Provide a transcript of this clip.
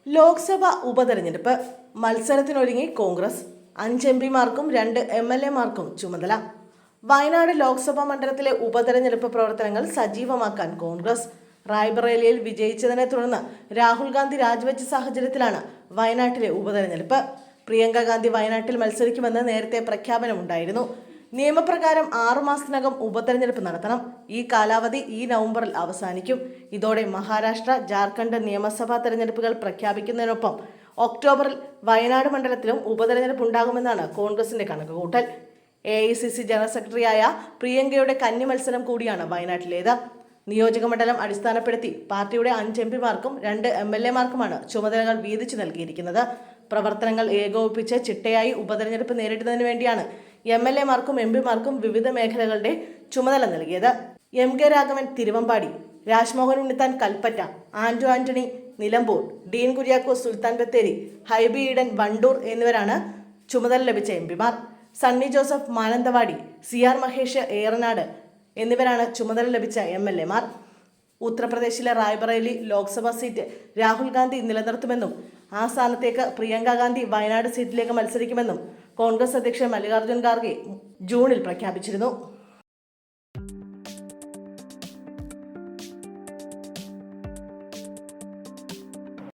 ലോക്സഭ ഉപതെരഞ്ഞെടുപ്പ് മത്സരത്തിനൊരുങ്ങി കോൺഗ്രസ് 5 എംപിമാർക്കും 2 MLA-മാർക്കും ചുമതല. വയനാട് ലോക്സഭാ മണ്ഡലത്തിലെ ഉപതെരഞ്ഞെടുപ്പ് പ്രവർത്തനങ്ങൾ സജീവമാക്കാൻ കോൺഗ്രസ്. റായ്ബറേലിയിൽ വിജയിച്ചതിനെ തുടർന്ന് രാഹുൽ ഗാന്ധി രാജിവെച്ച സാഹചര്യത്തിലാണ് വയനാട്ടിലെ ഉപതെരഞ്ഞെടുപ്പ്. പ്രിയങ്ക ഗാന്ധി വയനാട്ടിൽ മത്സരിക്കുമെന്ന് നേരത്തെ പ്രഖ്യാപനമുണ്ടായിരുന്നു. നിയമപ്രകാരം 6 മാസത്തിനകം ഉപതെരഞ്ഞെടുപ്പ് നടത്തണം. ഈ കാലാവധി ഈ നവംബറിൽ അവസാനിക്കും. ഇതോടെ മഹാരാഷ്ട്ര, ജാർഖണ്ഡ് നിയമസഭാ തെരഞ്ഞെടുപ്പുകൾ പ്രഖ്യാപിക്കുന്നതിനൊപ്പം ഒക്ടോബറിൽ വയനാട് മണ്ഡലത്തിലും ഉപതെരഞ്ഞെടുപ്പ് ഉണ്ടാകുമെന്നാണ് കോൺഗ്രസിന്റെ കണക്കുകൂട്ടൽ. AICC ജനറൽ സെക്രട്ടറിയായ പ്രിയങ്കയുടെ കന്നി മത്സരം കൂടിയാണ് വയനാട്ടിലേത്. നിയോജകമണ്ഡലം അടിസ്ഥാനപ്പെടുത്തി പാർട്ടിയുടെ 5 എംപിമാർക്കും 2 MLA-മാർക്കുമാണ് ചുമതലകൾ വീതിച്ചു നൽകിയിരിക്കുന്നത്. പ്രവർത്തനങ്ങൾ ഏകോപിപ്പിച്ച് ചിട്ടയായി ഉപതെരഞ്ഞെടുപ്പ് നേരിടുന്നതിന് വേണ്ടിയാണ് MLA-മാർക്കും എംപിമാർക്കും വിവിധ മേഖലകളുടെ ചുമതല നൽകിയത്. MK രാഘവൻ തിരുവമ്പാടി, രാജ്മോഹൻ ഉണ്ണിത്താൻ കൽപ്പറ്റ, ആന്റോ ആന്റണി നിലമ്പൂർ, ഡീൻ കുര്യാക്കോസ് സുൽത്താൻ ബത്തേരി, ഹൈബി ഈഡൻ വണ്ടൂർ എന്നിവരാണ് ചുമതല ലഭിച്ച എംപിമാർ. സണ്ണി ജോസഫ് മാനന്തവാടി, CR മഹേഷ് ഏറനാട് എന്നിവരാണ് ചുമതല ലഭിച്ച MLA-മാർ. ഉത്തർപ്രദേശിലെ റായ്ബറേലി ലോക്സഭാ സീറ്റ് രാഹുൽ ഗാന്ധി നിലനിർത്തുമെന്നും ആ സ്ഥാനത്തേക്ക് പ്രിയങ്ക ഗാന്ധി വയനാട് സീറ്റിലേക്ക് മത്സരിക്കുമെന്നും കോൺഗ്രസ് അധ്യക്ഷൻ മല്ലികാർജ്ജുൻ ഖാർഗെ ജൂണിൽ പ്രഖ്യാപിച്ചിരുന്നു.